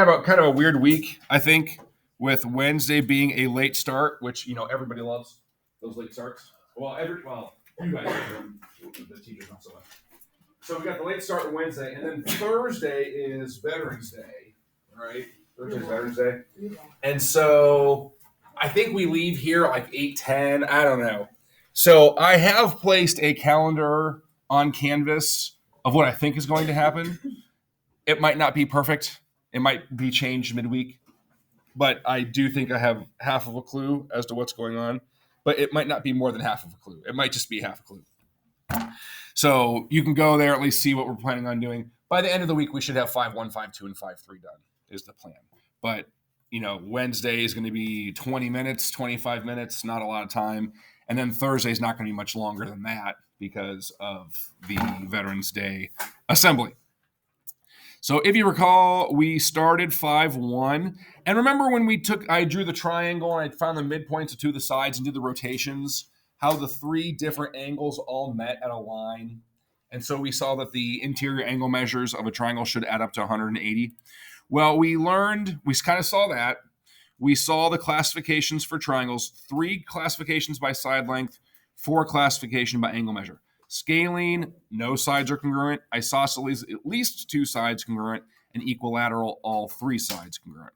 Kind of a weird week, I think, with Wednesday being a late start, which everybody loves those late starts. Well, you guys, the teachers not so much. So we got the late start on Wednesday, and then Thursday is Veterans Day, right? Thursday's Veterans Day, and so I think we leave here at like 8:10. I don't know. So I have placed a calendar on Canvas of what I think is going to happen. It might not be perfect. It might be changed midweek, but I do think I have half of a clue as to what's going on. But it might not be more than half of a clue. It might just be half a clue. So you can go there, at least see what we're planning on doing. By the end of the week, we should have 5-1, 5-2, and 5-3 done, is the plan. But, Wednesday is going to be 20 minutes, 25 minutes, not a lot of time. And then Thursday is not going to be much longer than that because of the Veterans Day assembly. So if you recall, we started 5-1. And remember when I drew the triangle and I found the midpoints of two of the sides and did the rotations, how the three different angles all met at a line. And so we saw that the interior angle measures of a triangle should add up to 180. Well, we kind of saw that. We saw the classifications for triangles, 3 classifications by side length, 4 classification by angle measure. Scalene, no sides are congruent. Isosceles, at least 2 sides congruent. And equilateral, all 3 sides congruent.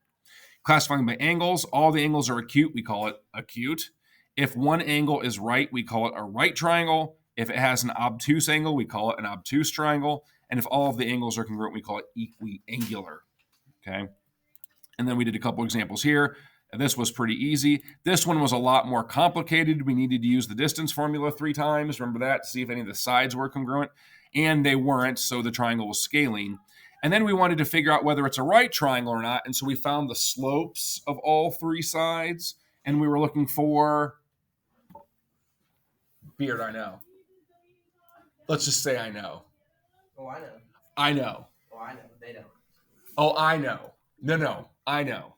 Classifying by angles, all the angles are acute. We call it acute. If one angle is right, we call it a right triangle. If it has an obtuse angle, we call it an obtuse triangle. And if all of the angles are congruent, we call it equiangular. Okay. And then we did a couple examples here. And this was pretty easy. This one was a lot more complicated. We needed to use the distance formula 3 times. Remember that, to see if any of the sides were congruent. And they weren't, so the triangle was scalene. And then we wanted to figure out whether it's a right triangle or not. And so we found the slopes of all 3 sides. And we were looking for... Beard, I know. Let's just say I know. Oh, I know. I know. Oh, I know. They don't. Oh, I know. No, I know.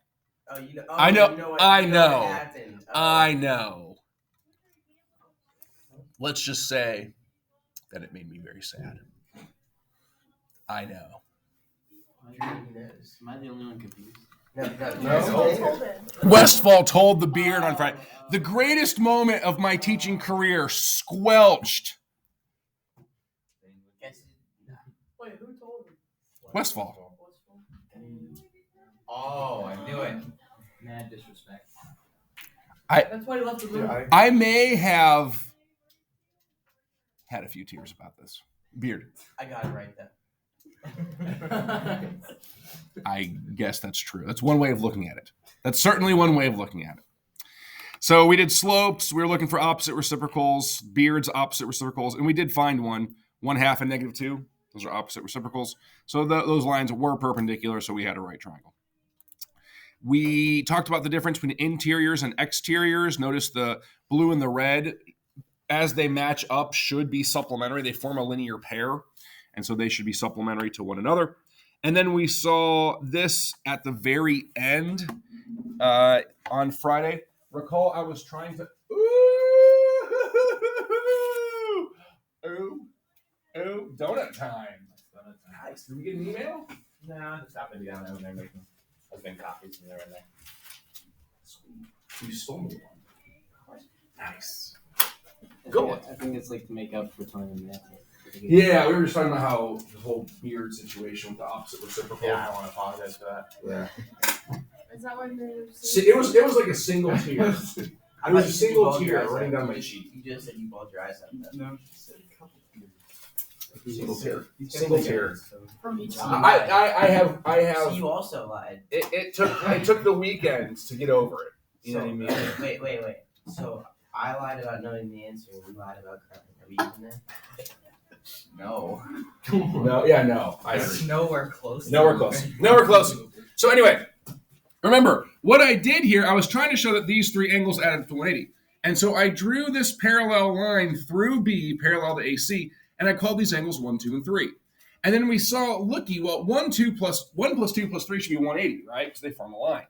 Oh, you know. Oh, I know. You know what, I you know. what happened. Oh. I know. Let's just say that it made me very sad. I know. Am I the only one confused? No. Westfall told the Beard on Friday. The greatest moment of my teaching career squelched. Wait, who told him? Westfall. Oh, I knew it. Mad disrespect. That's why he left the room. I may have had a few tears about this. Beard. I got it right then. I guess that's true. That's one way of looking at it. That's certainly one way of looking at it. So we did slopes. We were looking for opposite reciprocals, Beard's opposite reciprocals, and we did find one 1/2 and -2. Those are opposite reciprocals. So those lines were perpendicular, so we had a right triangle. We talked about the difference between interiors and exteriors. Notice the blue and the red, as they match up, should be supplementary. They form a linear pair, and so they should be supplementary to one another. And then we saw this at the very end on Friday. Recall, I was trying to... Ooh, donut time. Nice. Did we get an email? No, just happened to be down there when they're making husband copies and they're in there. Sweet. You stole me one. Nice. I think it's like to make up for time. Yeah, we were just talking about how the whole Beard situation with the opposite reciprocal. Yeah, I don't want to apologize for that. Yeah. Is that why you're... It was like a single tear. It was a single tear running down my cheek. You just said you balled your eyes out. No, you said a couple tears. Single tear. From each side. I have. So you also lied. It took the weekends to get over it. You know what I mean? Wait. So I lied about knowing the answer, and you lied about crying. Are we even there? No. No. I agree. Nowhere close. Nowhere close. So anyway, remember, what I did here, I was trying to show that these 3 angles add up to 180. And so I drew this parallel line through B, parallel to AC, and I called these angles 1, 2, and 3. And then we saw, 1 plus 2 plus 3 should be 180, right? Because they form a line.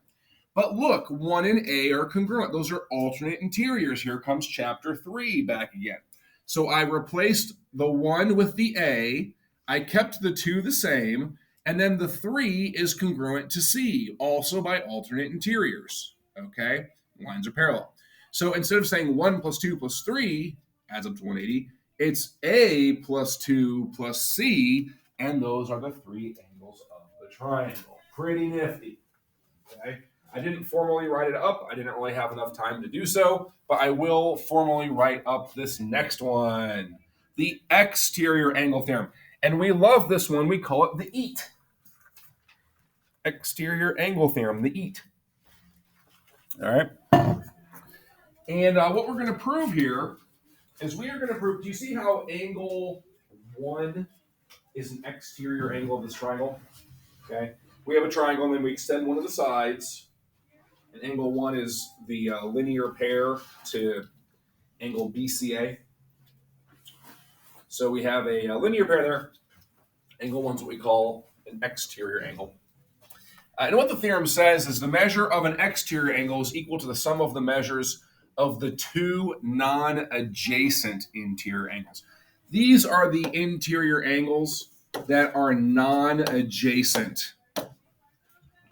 But look, 1 and A are congruent. Those are alternate interiors. Here comes chapter 3 back again. So I replaced the 1 with the A. I kept the 2 the same. And then the 3 is congruent to C, also by alternate interiors. Okay? Lines are parallel. So instead of saying 1 plus 2 plus 3 adds up to 180, it's A plus 2 plus C, and those are the 3 angles of the triangle. Pretty nifty. Okay? I didn't formally write it up. I didn't really have enough time to do so, but I will formally write up this next one, the exterior angle theorem. And we love this one. We call it the EAT. Exterior angle theorem, the EAT. All right. And what we're going to prove here is we are going to prove, do you see how angle 1 is an exterior angle of this triangle? Okay. We have a triangle and then we extend one of the sides. And angle 1 is the linear pair to angle BCA. So we have a linear pair there. Angle 1 is what we call an exterior angle. And what the theorem says is the measure of an exterior angle is equal to the sum of the measures of the 2 non-adjacent interior angles. These are the interior angles that are non-adjacent.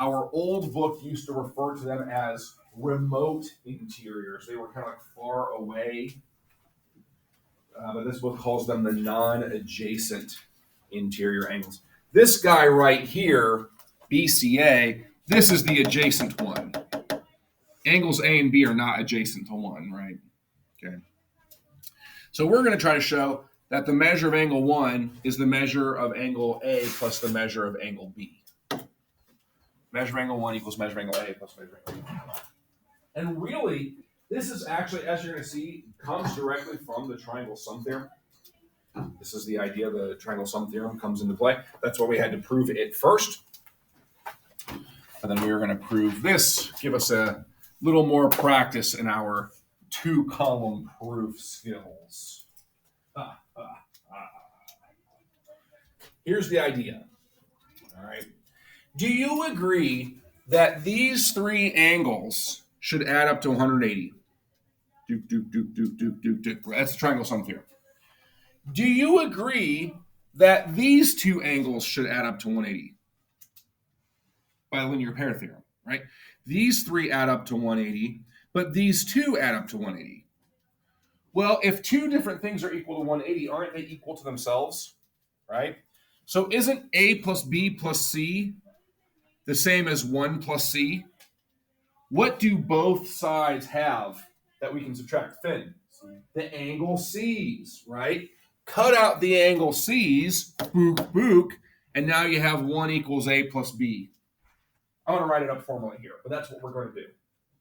Our old book used to refer to them as remote interiors. They were kind of like far away. But this book calls them the non-adjacent interior angles. This guy right here, BCA, this is the adjacent one. Angles A and B are not adjacent to 1, right? Okay. So we're going to try to show that the measure of angle 1 is the measure of angle A plus the measure of angle B. Measure of angle 1 equals measure of angle A plus measure of angle B. And really, this is actually, as you're going to see, comes directly from the triangle sum theorem. This is the idea the triangle sum theorem comes into play. That's why we had to prove it first. And then we were going to prove this, give us a little more practice in our 2-column proof skills. Here's the idea. All right. Do you agree that these 3 angles should add up to 180? That's the triangle sum theorem. Do you agree that these 2 angles should add up to 180? By linear pair theorem, right? These 3 add up to 180, but these 2 add up to 180. Well, if 2 different things are equal to 180, aren't they equal to themselves, right? So isn't A plus B plus C the same as 1 plus C? What do both sides have that we can subtract? Finn, the angle C's, right? Cut out the angle C's, book, book, and now you have 1 equals A plus B. I'm going to write it up formally here, but that's what we're going to do.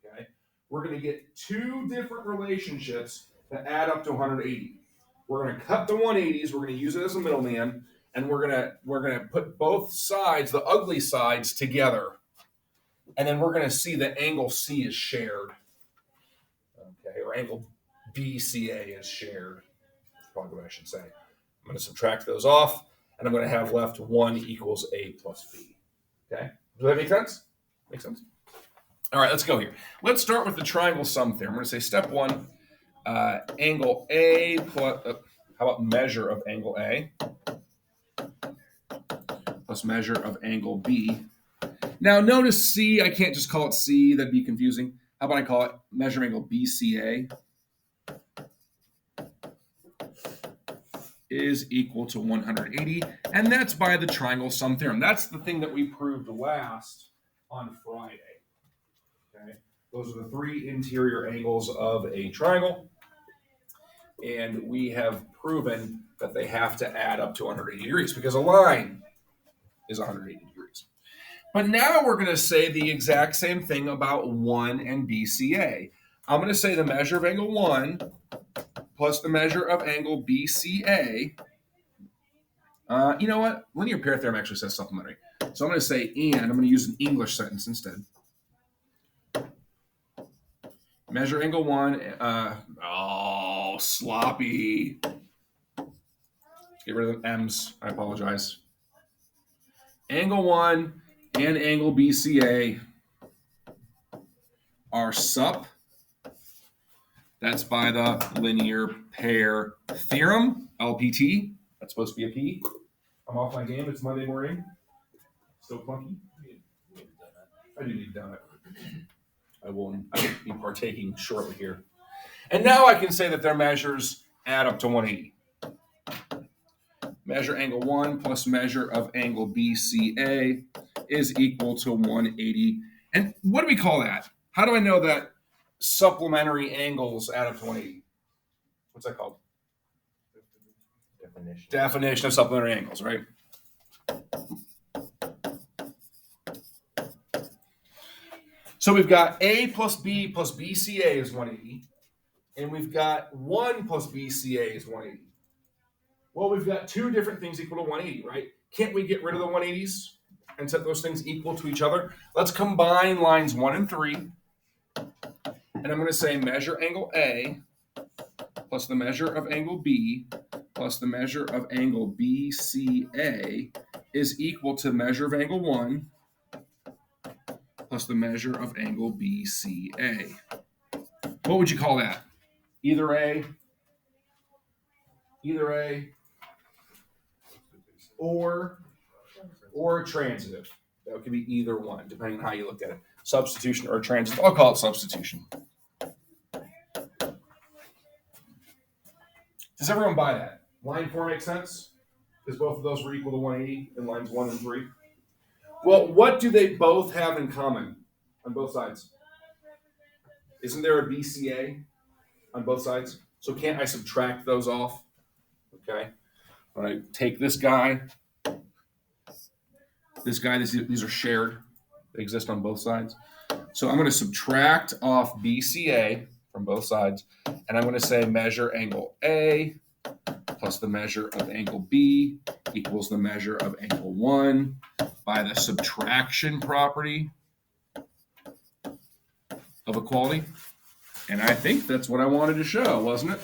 Okay, we're going to get 2 different relationships that add up to 180. We're going to cut the 180s. We're going to use it as a middleman, and we're going to put both sides, the ugly sides, together, and then we're going to see that angle C is shared. Okay, or angle BCA is shared. That's probably what I should say. I'm going to subtract those off, and I'm going to have left 1 equals A plus B. Okay. Does that make sense? Makes sense? All right, let's go here. Let's start with the triangle sum theorem. I'm going to say step 1, angle A plus, how about measure of angle A plus measure of angle B. Now notice C, I can't just call it C, that'd be confusing. How about I call it measure of angle BCA is equal to 180, and that's by the triangle sum theorem. That's the thing that we proved last on Friday. Okay, those are the 3 interior angles of a triangle, and we have proven that they have to add up to 180 degrees because a line is 180 degrees. But now we're going to say the exact same thing about 1 and BCA. I'm going to say the measure of angle 1 plus the measure of angle BCA. You know what? Linear pair theorem actually says supplementary. So I'm going to say and. I'm going to use an English sentence instead. Measure angle 1. Sloppy. Let's get rid of the M's. I apologize. Angle 1 and angle BCA are sup. That's by the linear pair theorem, LPT. That's supposed to be a P. I'm off my game. It's Monday morning. Still clunky? I do need to done it. I will be partaking shortly here. And now I can say that their measures add up to 180. Measure angle 1 plus measure of angle BCA is equal to 180. And what do we call that? How do I know that supplementary angles add up to 180? What's that called? Definition. Definition of supplementary angles, right? So we've got A plus B plus BCA is 180, and we've got 1 plus BCA is 180. Well, we've got two different things equal to 180, right? Can't we get rid of the 180s and set those things equal to each other? Let's combine lines 1 and 3, and I'm going to say measure angle A plus the measure of angle B plus the measure of angle BCA is equal to measure of angle 1 plus the measure of angle BCA. What would you call that? Either A, or transitive. That could be either one, depending on how you look at it. Substitution or transitive. I'll call it substitution. Does everyone buy that? Line 4 makes sense? Because both of those were equal to 180 in lines 1 and 3. Well, what do they both have in common on both sides? Isn't there a BCA on both sides? So can't I subtract those off? Okay. When I take this guy, these are shared. They exist on both sides. So I'm going to subtract off BCA from both sides, and I'm going to say measure angle A plus the measure of angle B equals the measure of angle 1 by the subtraction property of equality. And I think that's what I wanted to show, wasn't it?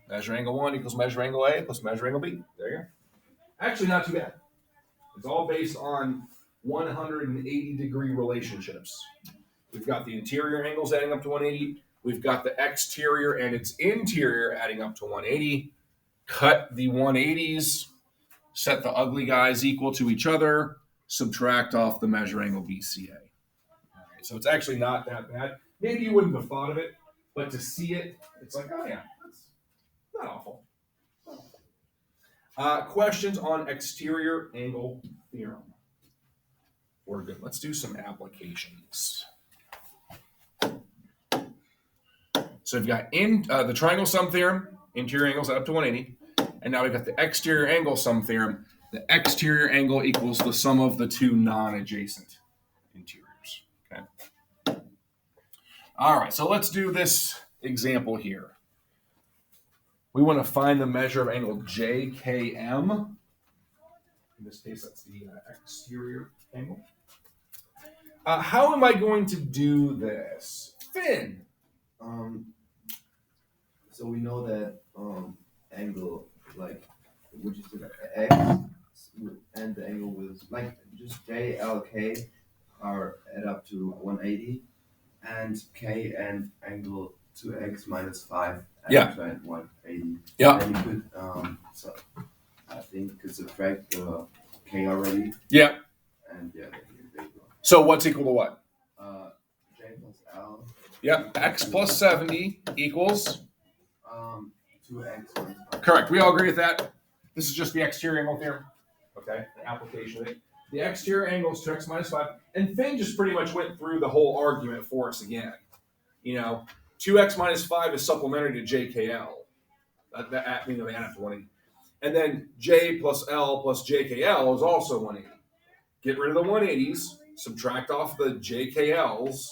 Measure angle 1 equals measure angle A plus measure angle B. There you go. Actually, not too bad. It's all based on 180-degree relationships. We've got the interior angles adding up to 180. We've got the exterior and its interior adding up to 180. Cut the 180s, set the ugly guys equal to each other, subtract off the measure angle BCA. All right, so it's actually not that bad. Maybe you wouldn't have thought of it, but to see it, it's like, oh yeah, that's not awful. Questions on exterior angle theorem? We're good. Let's do some applications. So we've got the triangle sum theorem, interior angles add up to 180. And now we've got the exterior angle sum theorem. The exterior angle equals the sum of the two non-adjacent interiors. Okay. All right, so let's do this example here. We want to find the measure of angle JKM. In this case, that's the exterior angle. How am I going to do this? Finn. So we know that angle, like, which is the x and the angle with, like, just J, L, K are add up to 180, and K and angle 2x minus 5 add up to 180. Yeah. And you could, so I think you could subtract the K already. Yeah. And yeah, there you go. So what's equal to what? J plus L. Yep, x plus 70 equals? 2x minus 5. Correct. We all agree with that. This is just the exterior angle theorem. Okay, the application of it. The exterior angle is 2x minus 5. And Finn just pretty much went through the whole argument for us again. You know, 2x minus 5 is supplementary to JKL. They add up to 180. And then J plus L plus JKL is also 180. Get rid of the 180s, subtract off the JKLs,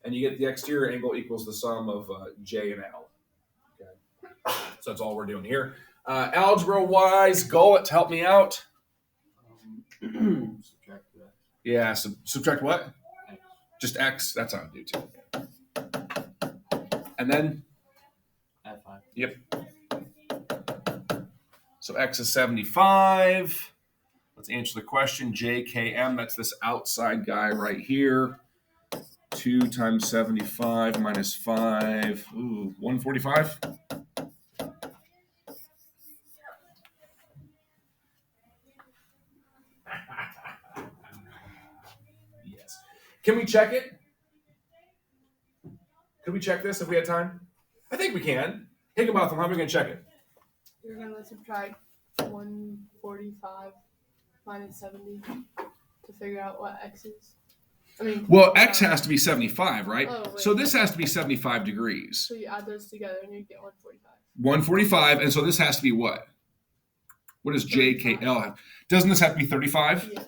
and you get the exterior angle equals the sum of J and L. Okay. So that's all we're doing here. Algebra-wise, Gullet, help me out. Subtract that. Yeah, subtract what? X. Just X. That's how I do too. And then? Add 5. Yep. So X is 75. Let's answer the question. JKM, that's this outside guy right here. 2 times 75 minus 5. Ooh, 145? Can we check it? Could we check this if we had time? I think we can. Higginbotham, how are we going to check it? You're gonna subtract 145 minus 70 to figure out what x is. I mean. Well, x has to be 75, right? Oh, wait. So this has to be 75 degrees. So you add those together and you get 145. 145, and so this has to be what? What does JKL have? Doesn't this have to be 35? Yeah.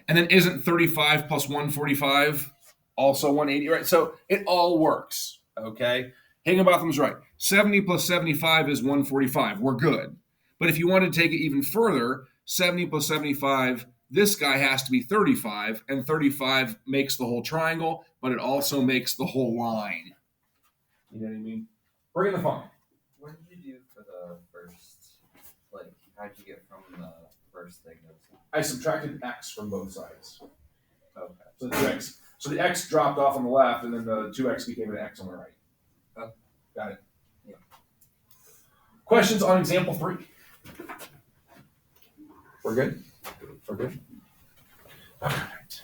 And then isn't 35 plus 145 also 180, right? So it all works, okay? Higginbotham's right. 70 plus 75 is 145. We're good. But if you want to take it even further, 70 plus 75, this guy has to be 35, and 35 makes the whole triangle, but it also makes the whole line. You know what I mean? Bring in the fun. What did you do for the first? Like, how'd you get from the first thing? I subtracted x from both sides. Okay. So the 2x. So the x dropped off on the left, and then the 2x became an x on the right. Oh. Got it? Yeah. Questions on example 3? We're good? We're good? All right.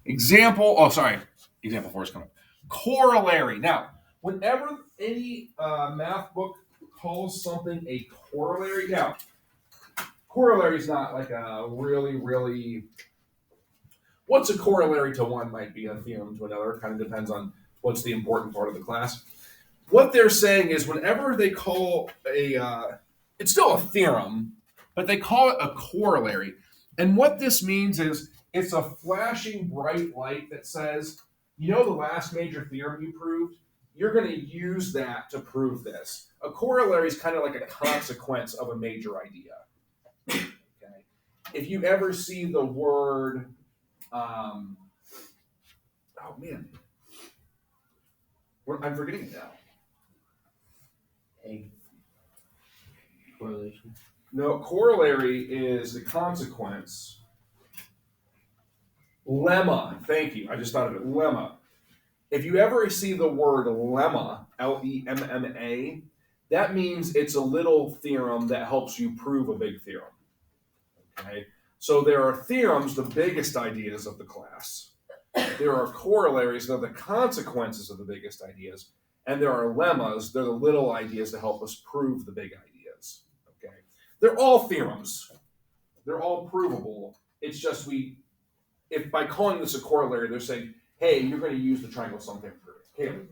Example 4 is coming. Corollary. Now, whenever any math book calls something a corollary, now, corollary is not like a really, what's a corollary to one might be a theorem to another. It kind of depends on what's the important part of the class. What they're saying is whenever they call it's still a theorem, but they call it a corollary. And what this means is it's a flashing bright light that says, you know the last major theorem you proved? You're going to use that to prove this. A corollary is kind of like a consequence of a major idea. Okay. If you ever see the word, I'm forgetting it now. Egg. Correlation. No, corollary is the consequence. Lemma. Thank you. I just thought of it. Lemma. If you ever see the word lemma, Lemma, that means it's a little theorem that helps you prove a big theorem. Okay? So there are theorems, the biggest ideas of the class. There are corollaries, they're the consequences of the biggest ideas. And there are lemmas, they're the little ideas to help us prove the big ideas. Okay? They're all theorems. They're all provable. It's just if by calling this a corollary, they're saying, hey, you're going to use the triangle sum theorem for it. Caleb?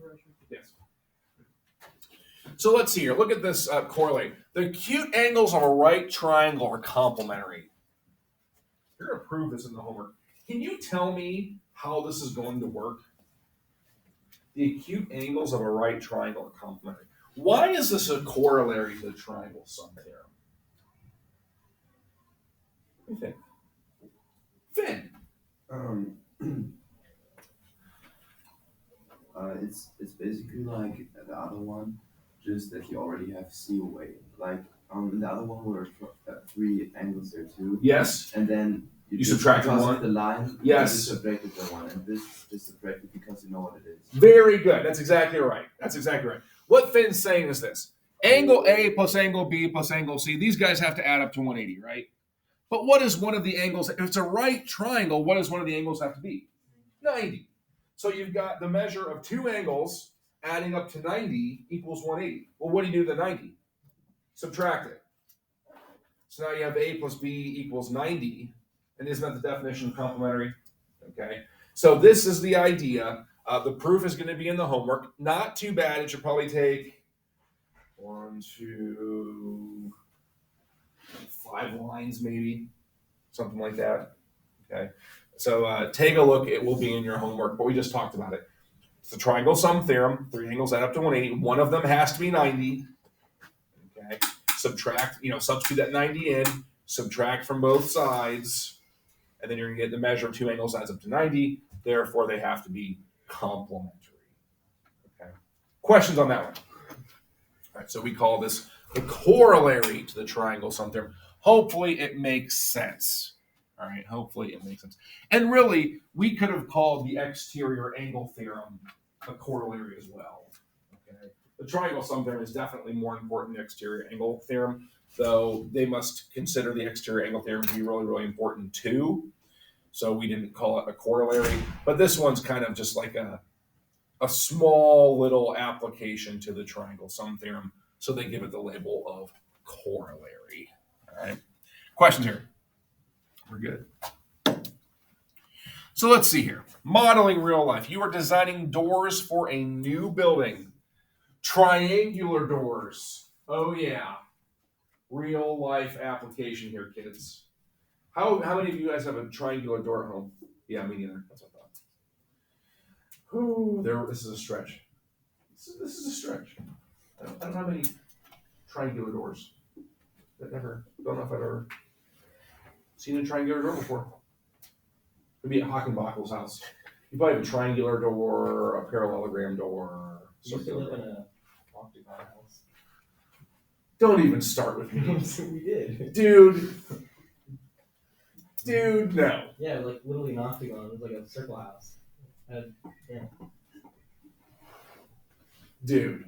Yes. So let's see here. Look at this corollary. The acute angles of a right triangle are complementary. You're going to prove this in the homework. Can you tell me how this is going to work? The acute angles of a right triangle are complementary. Why is this a corollary to the triangle sum theorem? What do you think? Finn? It's basically like the other one, just that you already have COA. Like in the other one were 3 angles there too. Yes. And then You subtracted because one? of the line. Yes. You subtracted the one, and this is just subtracted because you know what it is. Very good. That's exactly right. What Finn's saying is this. Angle A plus angle B plus angle C, these guys have to add up to 180, right? But what is one of the angles? If it's a right triangle, what does one of the angles have to be? 90. So you've got the measure of 2 angles adding up to 90 equals 180. Well, what do you do to the 90? Subtract it. So now you have A plus B equals 90. And isn't that the definition of complementary? Okay. So this is the idea. The proof is going to be in the homework. Not too bad. It should probably take 1, 2, 5 lines maybe. Something like that. Okay. So take a look. It will be in your homework, but we just talked about it. It's the triangle sum theorem. 3 angles add up to 180. One of them has to be 90. Okay. Subtract, substitute that 90 in. Subtract from both sides. And then you're going to get the measure of 2 angles adds up to 90. Therefore, they have to be complementary. Okay. Questions on that one? All right, so we call this the corollary to the triangle sum theorem. Hopefully, it makes sense. All right, hopefully it makes sense. And really, we could have called the exterior angle theorem a corollary as well. Okay. The triangle sum theorem is definitely more important than the exterior angle theorem, though they must consider the exterior angle theorem to be really, really important too. so we didn't call it a corollary. But this one's kind of just like a small little application to the triangle sum theorem, so they give it the label of corollary. All right. Questions here? We're good. So let's see here. Modeling real life. You are designing doors for a new building. Triangular doors. Oh yeah. Real life application here, kids. How many of you guys have a triangular door at home? Yeah, me neither. That's what I thought. Ooh, this is a stretch. This is a stretch. I don't have any triangular doors. Don't know if I've ever seen a triangular door before. Maybe at Hockenbachel's house. You probably have a triangular door, a parallelogram door, You used to circular live in door. a octagon house. Don't even start with me. We did. Dude, no. Yeah, like literally an octagon. It was like a circle house. Dude.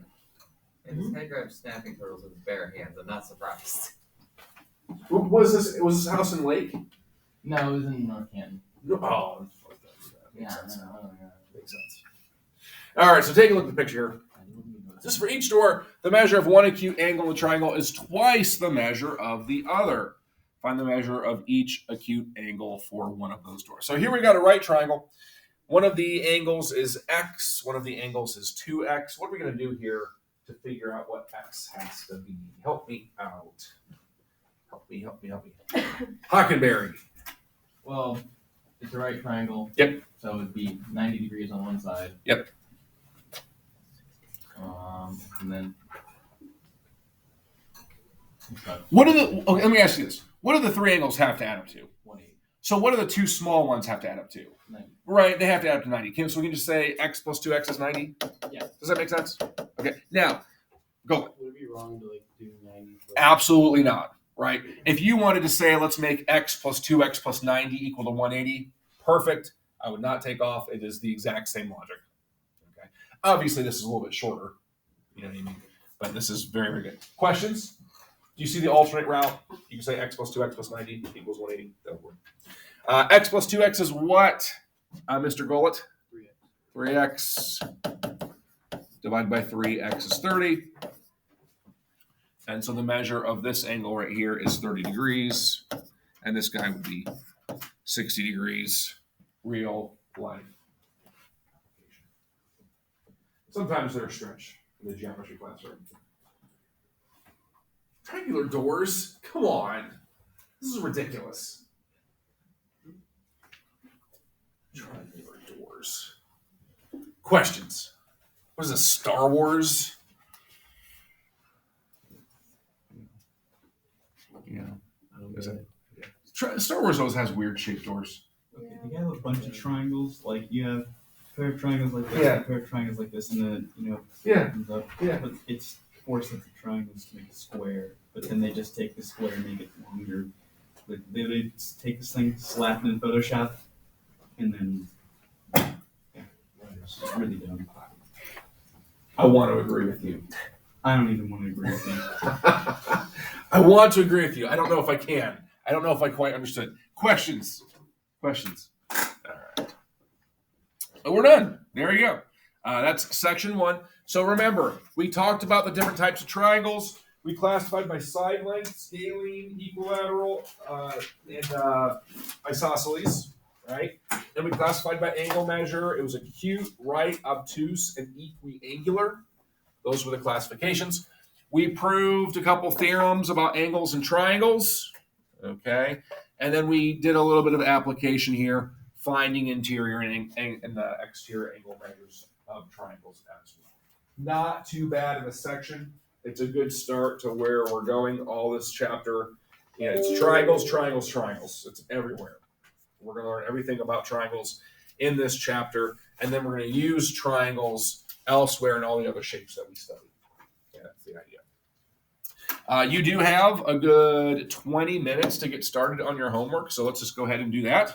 And this guy grabs snapping turtles with his bare hands. I'm not surprised. Was this house in Lake? No, it was in North Canton. No. Oh, Yeah, makes sense. no. Makes sense. All right, so take a look at the picture here. Just for each door, the measure of one acute angle in the triangle is twice the measure of the other. Find the measure of each acute angle for one of those doors. So here we got a right triangle. One of the angles is x. One of the angles is 2x. What are we going to do here to figure out what x has to be? Help me out. Help me. Hockenberry. Well, it's a right triangle. Yep. So it'd be 90 degrees on one side. Yep. And then. What are the? Okay, let me ask you this. What do the three angles have to add up to? 180. So what do the two small ones have to add up to? 90. Right, they have to add up to 90. So we can just say x plus 2x is 90? Yeah. Does that make sense? Okay, now, go. Would it be wrong to like do 90? Absolutely not, right? If you wanted to say, let's make x plus 2x plus 90 equal to 180, perfect. I would not take off. It is the exact same logic. Okay. Obviously, this is a little bit shorter. You know what I mean? But this is very, very good. Questions? Do you see the alternate route? You can say x plus 2x plus 90 equals 180. That would work. X plus 2x is what, Mr. Gollett? 3x divided by 3x is 30. And so the measure of this angle right here is 30 degrees. And this guy would be 60 degrees. Real life. Sometimes they're a stretch in the geometry classroom. Triangular doors? Come on. This is ridiculous. Triangular doors. Questions? What is this, Star Wars? Yeah. Is it? Star Wars always has weird shaped doors. Okay, you have a bunch of triangles, like you have a pair of triangles like this, Yeah. and a pair of triangles like this, and then Yeah. opens up. Yeah. But it's 4 sets of triangles to make a square. But then they just take the square and make it longer. Like they just take this thing, slap it in Photoshop, and then it's just really dumb. I want to agree with you. I don't even want to agree with you. I want to agree with you. I don't know if I can. I don't know if I quite understood. Questions? All right. Oh, we're done. There you go. That's section 1. So remember, we talked about the different types of triangles. We classified by side length, scalene, equilateral, and isosceles, right? Then we classified by angle measure. It was acute, right, obtuse, and equiangular. Those were the classifications. We proved a couple theorems about angles and triangles, okay? And then we did a little bit of application here, finding interior and the exterior angle measures of triangles as well. Not too bad of a section. It's a good start to where we're going. All this chapter, it's triangles, triangles, triangles. It's everywhere. We're going to learn everything about triangles in this chapter, and then we're going to use triangles elsewhere in all the other shapes that we study. Yeah, that's the idea. You do have a good 20 minutes to get started on your homework, so let's just go ahead and do that.